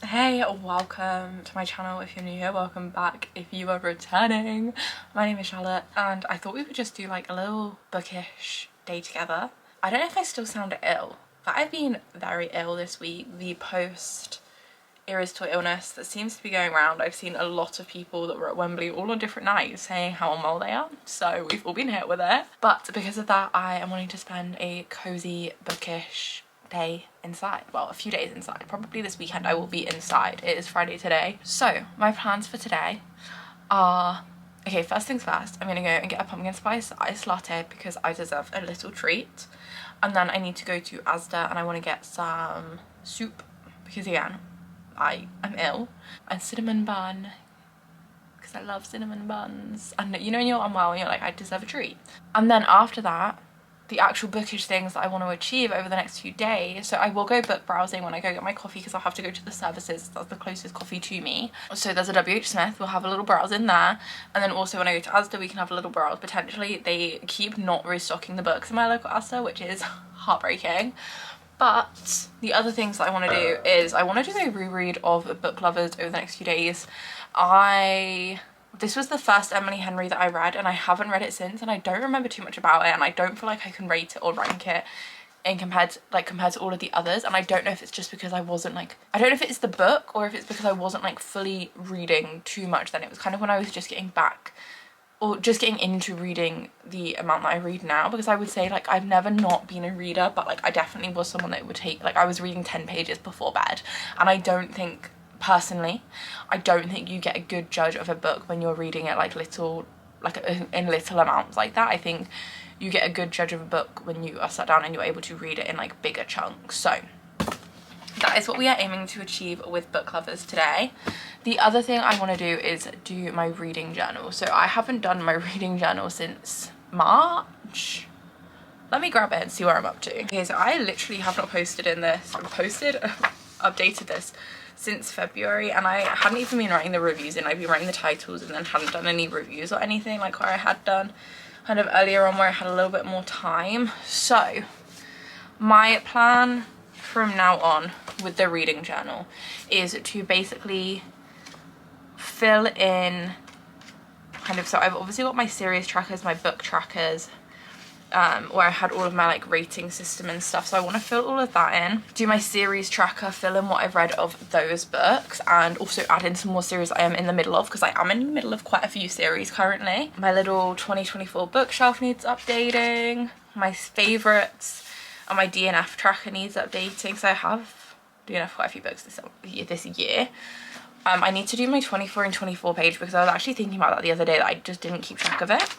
Hey, welcome to my channel. If you're new here, welcome back if you are returning. My name is Charlotte and I thought we would just do like a little bookish day together. I don't know if I still sound ill, but I've been very ill this week. The post irritable illness that seems to be going around. I've seen a lot of people that were at Wembley all on different nights saying how unwell they are, so we've all been hit with it. But because of that, I am wanting to spend a cozy bookish day inside. Well, a few days inside. Probably this weekend I will be inside. It is Friday today. So my plans for today are, okay, first things first, I'm gonna go and get a pumpkin spice iced latte because I deserve a little treat. And then I need to go to Asda and I want to get some soup because again, I am ill, and cinnamon bun because I love cinnamon buns. And you know when you're unwell and you're like, I deserve a treat. And then after that, the actual bookish things that I want to achieve over the next few days. So I will go book browsing when I go get my coffee because I'll have to go to the services. That's the closest coffee to me. So there's a WH Smith, we'll have a little browse in there. And then also when I go to Asda, we can have a little browse potentially. They keep not restocking the books in my local Asda, which is heartbreaking. But the other things that I want to do is I want to do a reread of Book Lovers over the next few days. This was the first Emily Henry that I read and I haven't read it since, and I don't remember too much about it, and I don't feel like I can rate it or rank it in compared to all of the others. And I don't know if it's just because I wasn't like, I don't know if it's the book or if it's because I wasn't like fully reading too much then. It was kind of when I was just getting back or just getting into reading the amount that I read now, because I would say like I've never not been a reader, but like I definitely was someone that would take, like I was reading 10 pages before bed, and I don't think, personally, I don't think you get a good judge of a book when you're reading it like little, like in little amounts like that. I think you get a good judge of a book when you are sat down and you're able to read it in like bigger chunks. So that is what we are aiming to achieve with Book Lovers today. The other thing I want to do is do my reading journal. So I haven't done my reading journal since March. Let me grab it and see where I'm up to. Okay, so I literally have not updated this since February, and I hadn't even been writing the reviews in. I've been writing the titles and then hadn't done any reviews or anything like where I had done kind of earlier on where I had a little bit more time. So my plan from now on with the reading journal is to basically fill in kind of, so I've obviously got my series trackers, my book trackers, where I had all of my like rating system and stuff, so I want to fill all of that in, do my series tracker, fill in what I've read of those books, and also add in some more series I am in the middle of, because I am in the middle of quite a few series currently. My little 2024 bookshelf needs updating, my favourites and my DNF tracker needs updating, so I have DNF quite a few books this year. I need to do my 24 and 24 page because I was actually thinking about that the other day, that I just didn't keep track of it.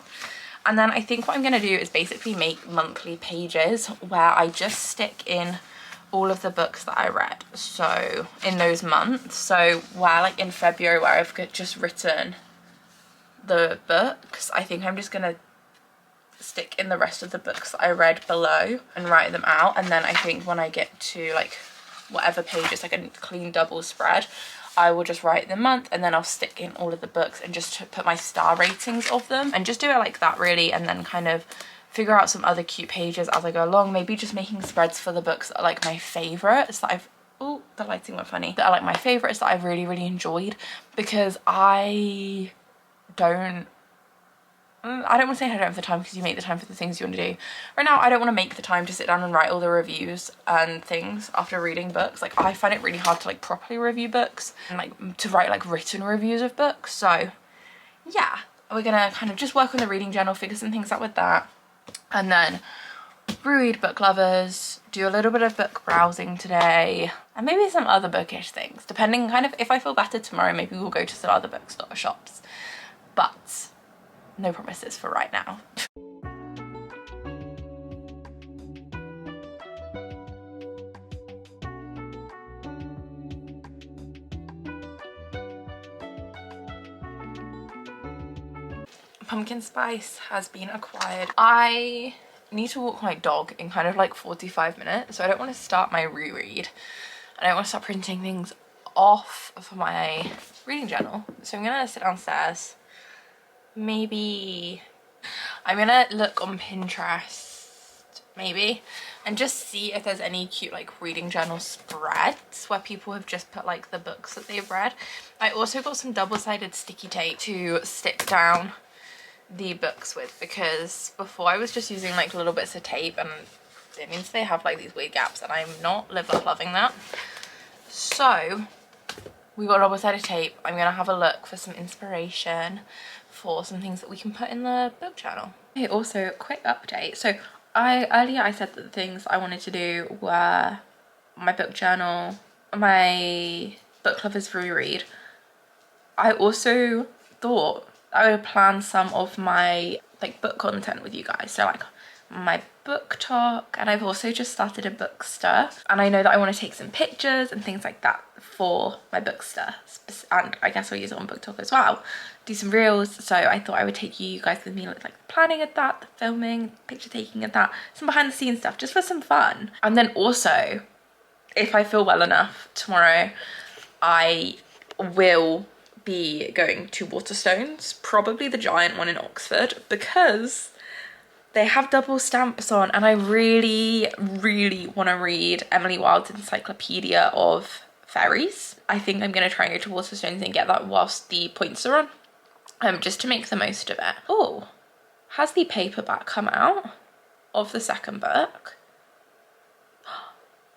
And then I think what I'm going to do is basically make monthly pages where I just stick in all of the books that I read, so in those months. So where like in February where I've just written the books, I think I'm just going to stick in the rest of the books that I read below and write them out. And then I think when I get to like whatever page, it's like a clean double spread, I will just write the month and then I'll stick in all of the books and just put my star ratings of them and just do it like that really, and then kind of figure out some other cute pages as I go along. Maybe just making spreads for the books that are like my favourites that I've, oh, the lighting went funny, that are like my favourites that I've really enjoyed, because I don't want to say I don't have the time, because you make the time for the things you want to do. Right now, I don't want to make the time to sit down and write all the reviews and things after reading books. Like, I find it really hard to like properly review books and like to write like written reviews of books. So yeah, we're gonna kind of just work on the reading journal, figure some things out with that, and then reread Book Lovers, do a little bit of book browsing today, and maybe some other bookish things, depending kind of, if I feel better tomorrow, maybe we'll go to some other bookstore shops. But no promises for right now. Pumpkin spice has been acquired. I need to walk my dog in kind of like 45 minutes, so I don't want to start my reread. I don't want to start printing things off for my reading journal. So I'm gonna sit downstairs. Maybe I'm gonna look on Pinterest maybe, and just see if there's any cute like reading journal spreads where people have just put like the books that they've read. I also got some double-sided sticky tape to stick down the books with, because before I was just using like little bits of tape and it means they have like these weird gaps and I'm not loving that. So we got double-sided tape. I'm gonna have a look for some inspiration for some things that we can put in the book journal. Okay, also quick update. So earlier I said that the things I wanted to do were my book journal, my book club is reread. I also thought I would plan some of my like book content with you guys. So like my book talk, and I've also just started a bookster, and I know that I want to take some pictures and things like that for my bookster, and I guess I'll use it on book talk as well, do some reels. So I thought I would take you guys with me, like the planning of that, the filming, picture taking of that, some behind the scenes stuff just for some fun. And then also, if I feel well enough, tomorrow I will be going to Waterstones, probably the giant one in Oxford, because they have double stamps on, and I really want to read Emily Wilde's Encyclopedia of Fairies. I think I'm going to try and go to Waterstones and get that whilst the points are on, just to make the most of it. Oh, has the paperback come out of the second book?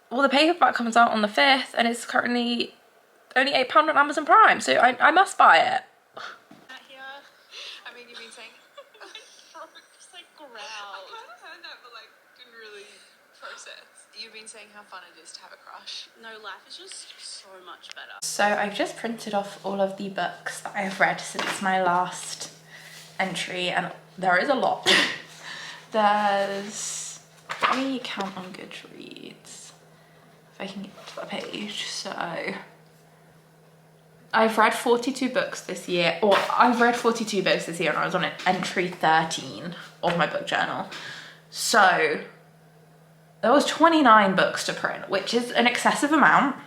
Well, the paperback comes out on the 5th, and it's currently only £8 on Amazon Prime, so I must buy it. Here, I mean, you've been saying, just like growl. I kind of heard that, but like didn't really process. You've been saying how fun it is to have a crush. No, life is just so much better. So I've just printed off all of the books that I have read since my last entry, and there is a lot. There's, let me count on Goodreads if I can get to the page. So I've read 42 books this year, or I've read 42 books this year, and I was on entry 13 of my book journal. So there was 29 books to print, which is an excessive amount,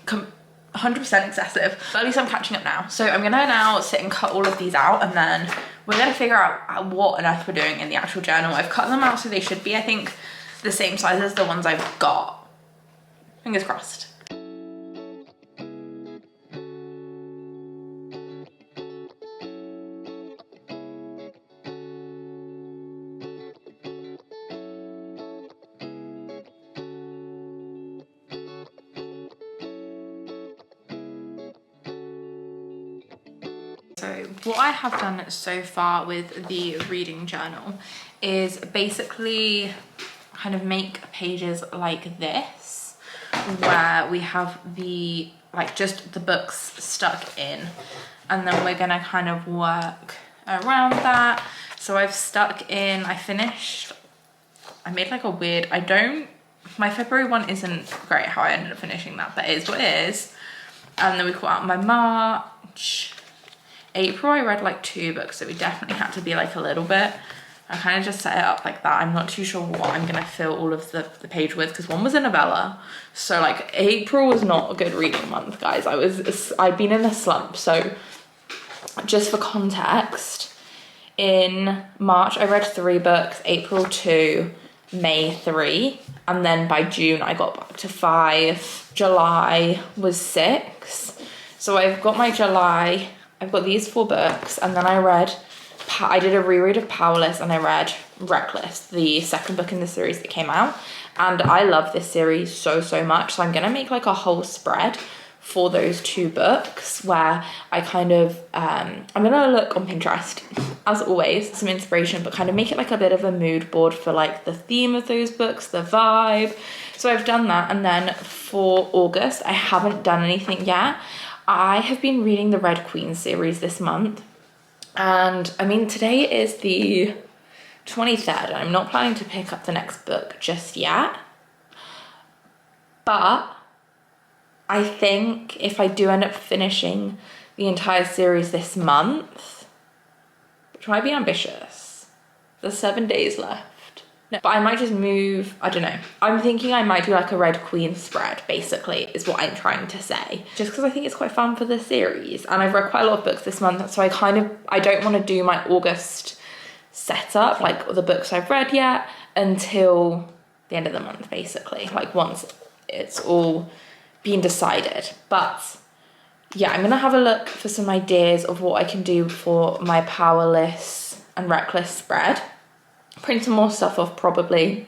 100% excessive, but at least I'm catching up now. So I'm gonna now sit and cut all of these out, and then we're gonna figure out what on earth we're doing in the actual journal. I've cut them out so they should be, I think, the same size as the ones I've got. Fingers crossed. So what I have done so far with the reading journal is basically kind of make pages like this, where we have the, like, just the books stuck in, and then we're gonna kind of work around that. So I've stuck in, I made like a weird, my February one isn't great how I ended up finishing that, but it is what it is. And then we cut out my March. April I read like 2 books, so we definitely had to be like a little bit. I kind of just set it up like that. I'm not too sure what I'm gonna fill all of the page with, because one was a novella. So like April was not a good reading month, guys. I'd been in a slump. So just for context, in March I read 3 books, April 2, May 3, and then by June I got back to 5. July was 6. So I've got my July, I've got these 4 books, and then I did a reread of Powerless, and I read Reckless, the second book in the series that came out, and I love this series so much. So I'm gonna make like a whole spread for those 2 books, where I kind of I'm gonna look on Pinterest as always, some inspiration, but kind of make it like a bit of a mood board for like the theme of those books, the vibe. So I've done that, and then for August I haven't done anything yet. I have been reading the Red Queen series this month, and I mean today is the 23rd, and I'm not planning to pick up the next book just yet, but I think if I do end up finishing the entire series this month, which might be ambitious, there's 7 days left. No, but I might just move, I don't know. I'm thinking I might do like a Red Queen spread, basically, is what I'm trying to say. Just because I think it's quite fun for the series. And I've read quite a lot of books this month, so I don't want to do my August setup, like the books I've read yet, until the end of the month, basically, like once it's all been decided. But yeah, I'm gonna have a look for some ideas of what I can do for my powerless and reckless spread. Print some more stuff off, probably.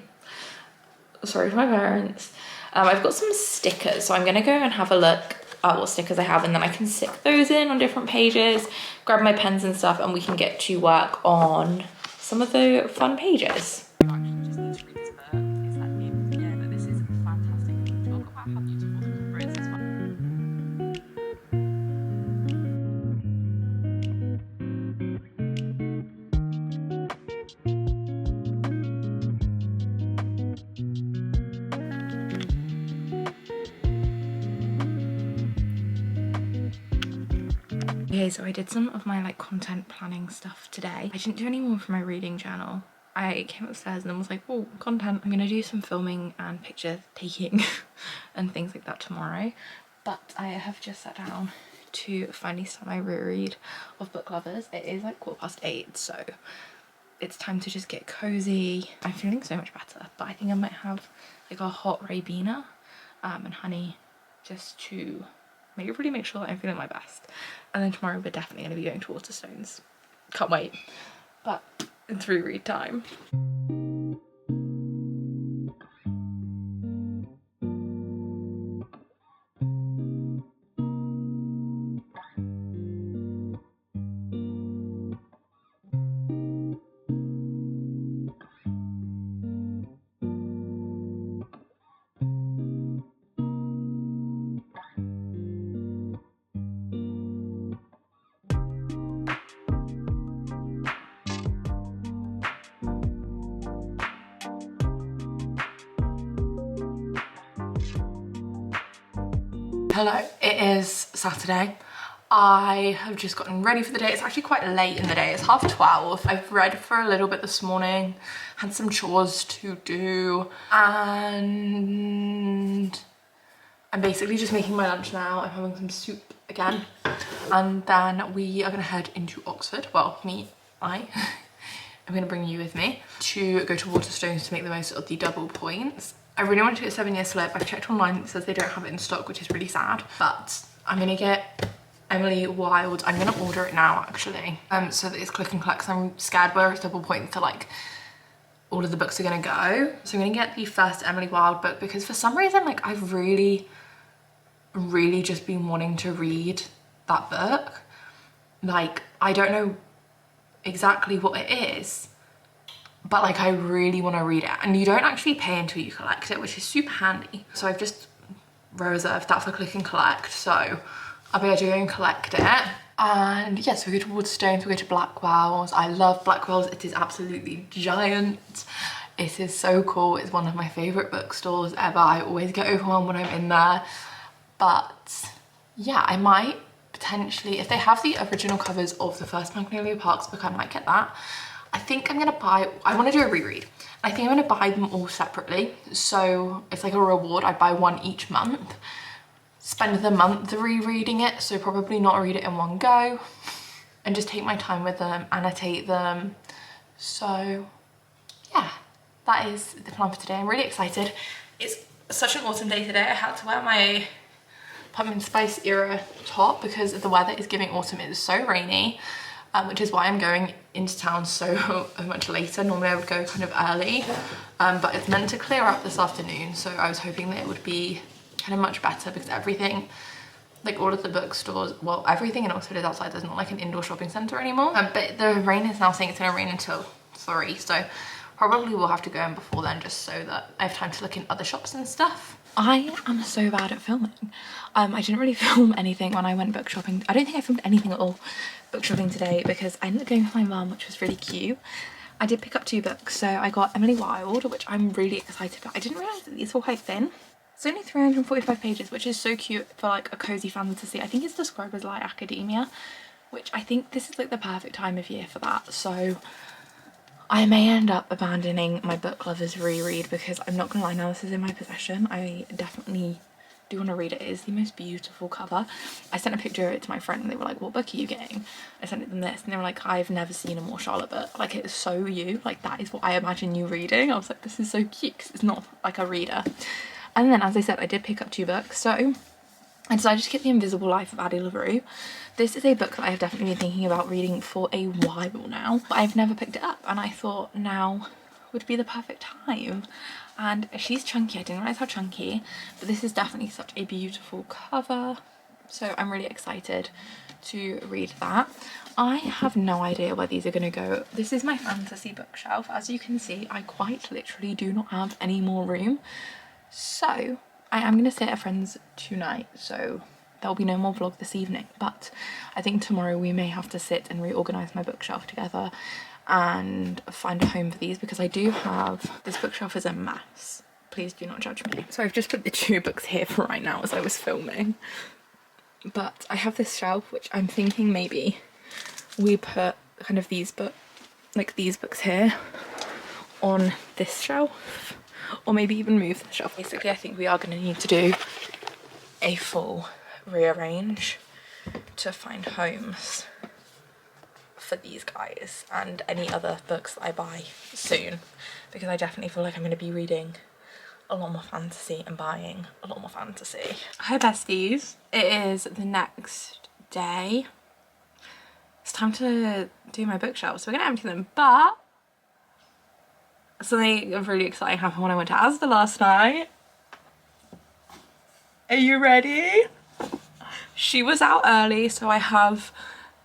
Sorry for my parents. I've got some stickers, so I'm gonna go and have a look at what stickers I have, and then I can stick those in on different pages, grab my pens and stuff, and we can get to work on some of the fun pages. Okay, so I did some of my like content planning stuff today. I didn't do any more for my reading journal. I came upstairs and then was like, oh, content. I'm gonna do some filming and picture taking and things like that tomorrow. But I have just sat down to finally start my reread of Book Lovers. It is like 8:15, so it's time to just get cozy. I'm feeling so much better, but I think I might have like a hot Ribena and honey just to really make sure that I'm feeling my best. And then tomorrow we're definitely going to be going to Waterstones. Can't wait. But it's reread time. Hello, it is Saturday. I have just gotten ready for the day. It's actually quite late in the day. It's 12:30. I've read for a little bit this morning, had some chores to do, and I'm basically just making my lunch now. I'm having some soup again, and then we are gonna head into Oxford. Well, I'm gonna bring you with me to go to Waterstones to make the most of the double points. I really wanted to get a 7-year slip. I've checked online, it says they don't have it in stock, which is really sad, but I'm gonna get Emily Wilde. I'm gonna order it now, actually, so that it's click and collect. I'm scared where it's double points to like all of the books are gonna go. So I'm gonna get the first Emily Wilde book because for some reason, like, I've really just been wanting to read that book. Like, I don't know exactly what it is, but like I really want to read it, and you don't actually pay until you collect it, which is super handy. So I've just reserved that for click and collect, so I'll be able to go and collect it. And yes, we go to Waterstones, we go to Blackwell's. I love Blackwell's. It is absolutely giant. It is so cool. It's one of my favorite bookstores ever. I always get overwhelmed when I'm in there, but yeah, I might potentially, if they have the original covers of the first Magnolia Parks book, I might get that. I think I'm gonna buy, I want to do a reread. I think I'm gonna buy them all separately, so it's like a reward. I buy one each month, spend the month rereading it, so probably not read it in one go, and just take my time with them, annotate them. So yeah, that is the plan for today. I'm really excited. It's such an awesome day today. I had to wear my pumpkin spice era top because the weather is giving autumn. It is so rainy, which is why I'm going into town so much later. Normally I would go kind of early, but it's meant to clear up this afternoon, so I was hoping that it would be kind of much better because everything, like all of the bookstores, well, everything in Oxford is outside. There's not like an indoor shopping centre anymore, but the rain is now saying it's going to rain until 3, so probably we'll have to go in before then just so that I have time to look in other shops and stuff. I am so bad at filming. I didn't really film anything when I went book shopping. I don't think I filmed anything at all book shopping today because I ended up going with my mum, which was really cute. I did pick up 2 books. So I got Emily Wilde, which I'm really excited about. I didn't realise that these were quite thin. It's only 345 pages, which is so cute for like a cozy fantasy. I think it's described as light academia, which I think this is like the perfect time of year for that. So I may end up abandoning my Book Lovers reread because I'm not gonna lie, now this is in my possession, I definitely do want to read it. It is the most beautiful cover. I sent a picture of it to my friend and they were like, what book are you getting? I sent them this and they were like, I've never seen a more Charlotte book. Like, it's so you. Like, that is what I imagine you reading. I was like, this is so cute because it's not like a reader. And then, as I said, I did pick up 2 books. So I decided to get The Invisible Life of Addie LaRue. This is a book that I have definitely been thinking about reading for a while now, but I've never picked it up, and I thought now would be the perfect time. And she's chunky. I didn't realise how chunky, but this is definitely such a beautiful cover, so I'm really excited to read that. I have no idea where these are going to go. This is my fantasy bookshelf. As you can see, I quite literally do not have any more room, so I am going to stay at a friend's tonight, so there'll be no more vlog this evening, but I think tomorrow we may have to sit and reorganise my bookshelf together and find a home for these, because I do have, this bookshelf is a mess. Please do not judge me. So I've just put the 2 books here for right now as I was filming, but I have this shelf which I'm thinking maybe we put kind of these books here on this shelf, or maybe even move the shelf. Basically, I think we are going to need to do a full rearrange to find homes for these guys and any other books that I buy soon, because I definitely feel like I'm going to be reading a lot more fantasy and buying a lot more fantasy. Hi besties, it is the next day. It's time to do my bookshelves, so we're going to empty them, but something really exciting happened when I went to Asda last night. Are you ready? She was out early, so I have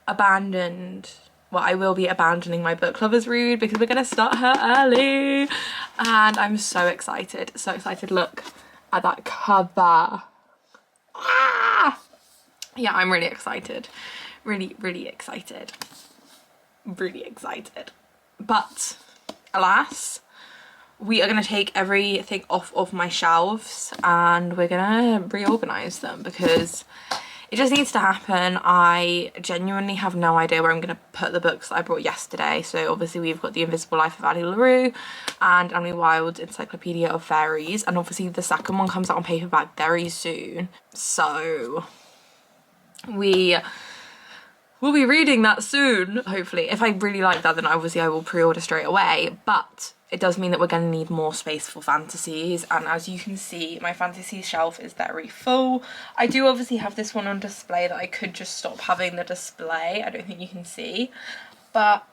abandoned, well, I will be abandoning my book lovers read because we're gonna start her early, and I'm so excited, so excited. Look at that cover. Ah! Yeah, I'm really excited, really excited, but alas, we are going to take everything off of my shelves and we're going to reorganize them because it just needs to happen. I genuinely have no idea where I'm going to put the books that I brought yesterday. So obviously we've got The Invisible Life of Addie LaRue and Emily Wilde's Encyclopedia of Fairies, and obviously the second one comes out on paperback very soon, so we will be reading that soon, hopefully. If I really like that, then obviously I will pre-order straight away, but it does mean that we're going to need more space for fantasies, and as you can see, my fantasy shelf is very full. I do obviously have this one on display that I could just stop having the display. I don't think you can see, but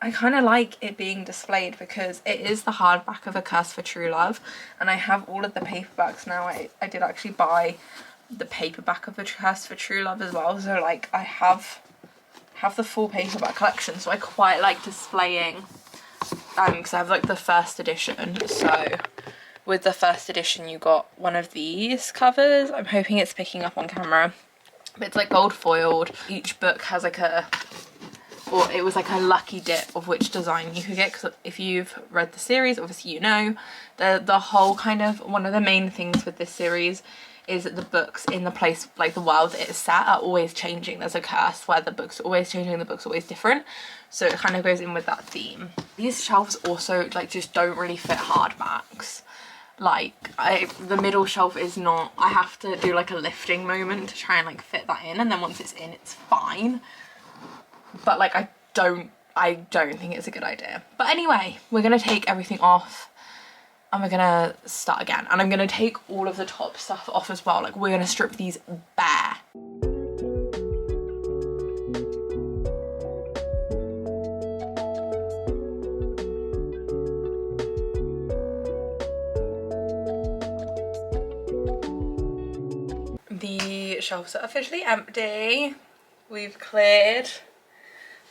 I kind of like it being displayed because it is the hardback of A Curse for True Love, and I have all of the paperbacks now. I did actually buy the paperback of A Curse for True Love as well, so like I have the full paperback collection, so I quite like displaying because I have like the first edition. So with the first edition you got one of these covers. I'm hoping it's picking up on camera, but it's like gold foiled. Each book has like it was like a lucky dip of which design you could get, because if you've read the series, obviously you know the whole kind of, one of the main things with this series is that the books in the place, like the world that it's set, are always changing. There's a curse where the books are always changing, the books are always different, so it kind of goes in with that theme. These shelves also like just don't really fit hardbacks. Like the middle shelf is not, I have to do like a lifting moment to try and like fit that in, and then once it's in it's fine, but like I don't think it's a good idea. But anyway, we're gonna take everything off and we're gonna start again, and I'm gonna take all of the top stuff off as well. Like, we're gonna strip these bare. The shelves are officially empty. We've cleared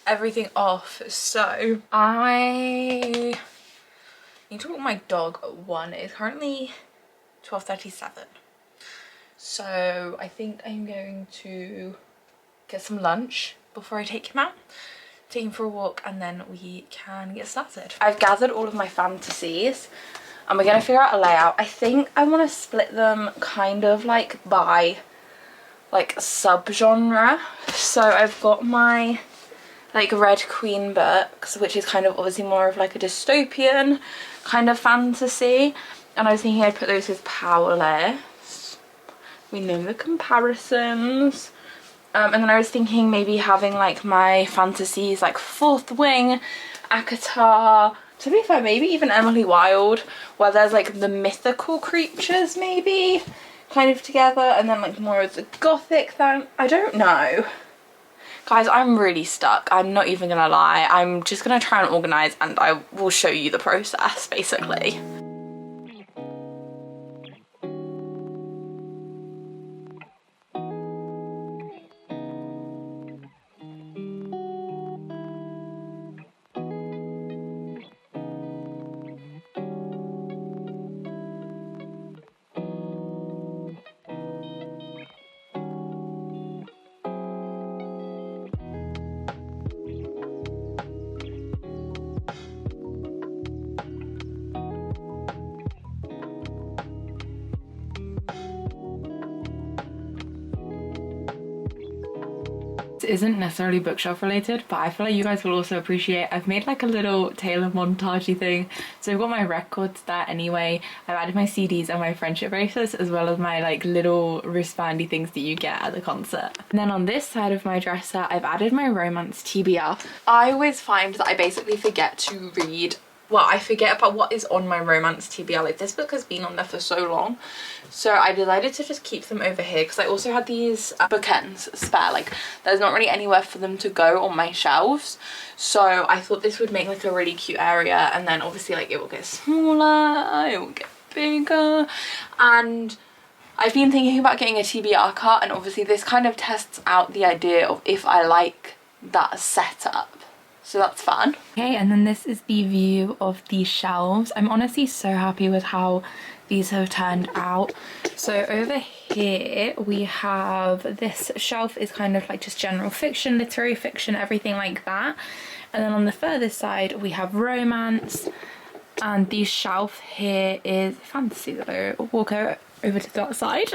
everything off, so I need to walk my dog at 1. It's currently 12:37, so I think I'm going to get some lunch before I take him out, take him for a walk, and then we can get started. I've gathered all of my fantasies and we're gonna figure out a layout. I think I want to split them kind of like by like subgenre. So I've got my like Red Queen books, which is kind of obviously more of like a dystopian kind of fantasy, And I was thinking I'd put those as powerless. We know the comparisons. And then I was thinking maybe having like my fantasies like Fourth Wing, ACOTAR, to be fair maybe even Emily Wilde, where there's like the mythical creatures maybe kind of together, and then like more of the gothic thing. I don't know. Guys, I'm really stuck. I'm not even gonna lie. I'm just gonna try and organise and I will show you the process basically. Isn't necessarily bookshelf related, but I feel like you guys will also appreciate. I've made like a little Taylor montagey thing. So I've got my records there anyway. I've added my CDs and my friendship bracelets, as well as my like little wristbandy things that you get at the concert. And then on this side of my dresser, I've added my romance TBR. I always find that I basically forget to read. Well, I forget about what is on my romance TBR. Like, this book has been on there for so long. So I decided to just keep them over here because I also had these bookends spare. Like, there's not really anywhere for them to go on my shelves. So I thought this would make like a really cute area. And then obviously like it will get smaller, it will get bigger. And I've been thinking about getting a TBR cart. And obviously this kind of tests out the idea of if I like that setup. So that's fun. Okay, and then this is the view of the shelves. I'm honestly so happy with how these have turned out. So over here we have, this shelf is kind of like just general fiction, literary fiction, everything like that. And then on the further side we have romance, and the shelf here is fantasy. So I'll walk over to that side.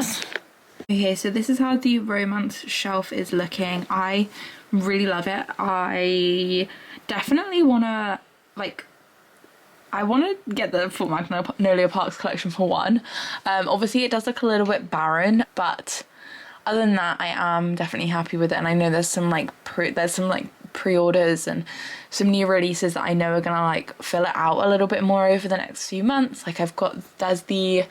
Okay, so this is how the romance shelf is looking. I really love it. I definitely wanna I want to get the full Magnolia Parks collection for one. Obviously it does look a little bit barren, but other than that I am definitely happy with it. And I know there's some like pre-orders and some new releases that I know are gonna like fill it out a little bit more over the next few months. Like there's the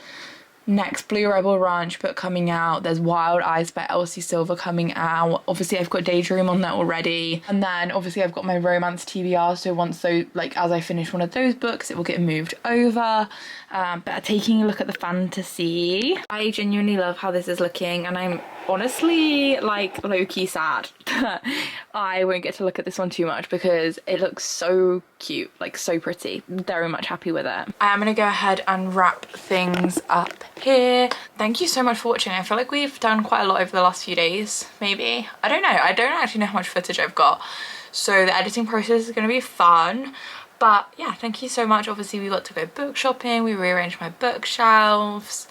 next Blue Rebel Ranch book coming out, there's Wild Eyes by Elsie Silver coming out, obviously I've got Daydream on there already, and then obviously I've got my romance TBR, so once those, like as I finish one of those books it will get moved over. But taking a look at the fantasy, I genuinely love how this is looking, and I'm honestly like low-key sad I won't get to look at this one too much because it looks so cute, like so pretty. Very much happy with it. I am gonna go ahead and wrap things up here. Thank you so much for watching. I feel like we've done quite a lot over the last few days, maybe. I don't know. I don't actually know how much footage I've got, so the editing process is gonna be fun. But yeah, thank you so much. Obviously we got to go book shopping, we rearranged my bookshelves.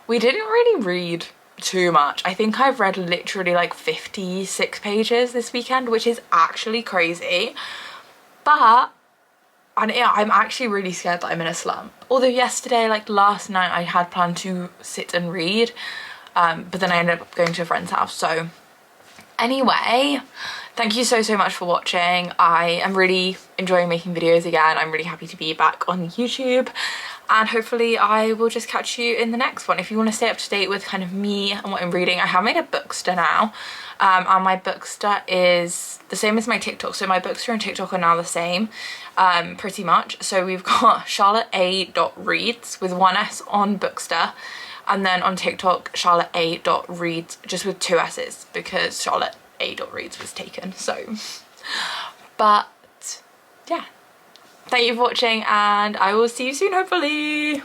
We didn't really read too much. I think I've read literally like 56 pages this weekend, which is actually crazy. But I'm actually really scared that I'm in a slump. Although yesterday, like last night, I had planned to sit and read, but then I ended up going to a friend's house. So anyway, thank you so much for watching. I am really enjoying making videos again. I'm really happy to be back on YouTube, and hopefully I will just catch you in the next one. If you want to stay up to date with kind of me and what I'm reading, I have made a Bookster now, and my Bookster is the same as my TikTok. So my Bookster and TikTok are now the same, pretty much. So we've got charlottea.reads with one S on Bookster, and then on TikTok charlottea.reads just with two S's because charlottea.reads was taken. So, but yeah, thank you for watching and I will see you soon, hopefully.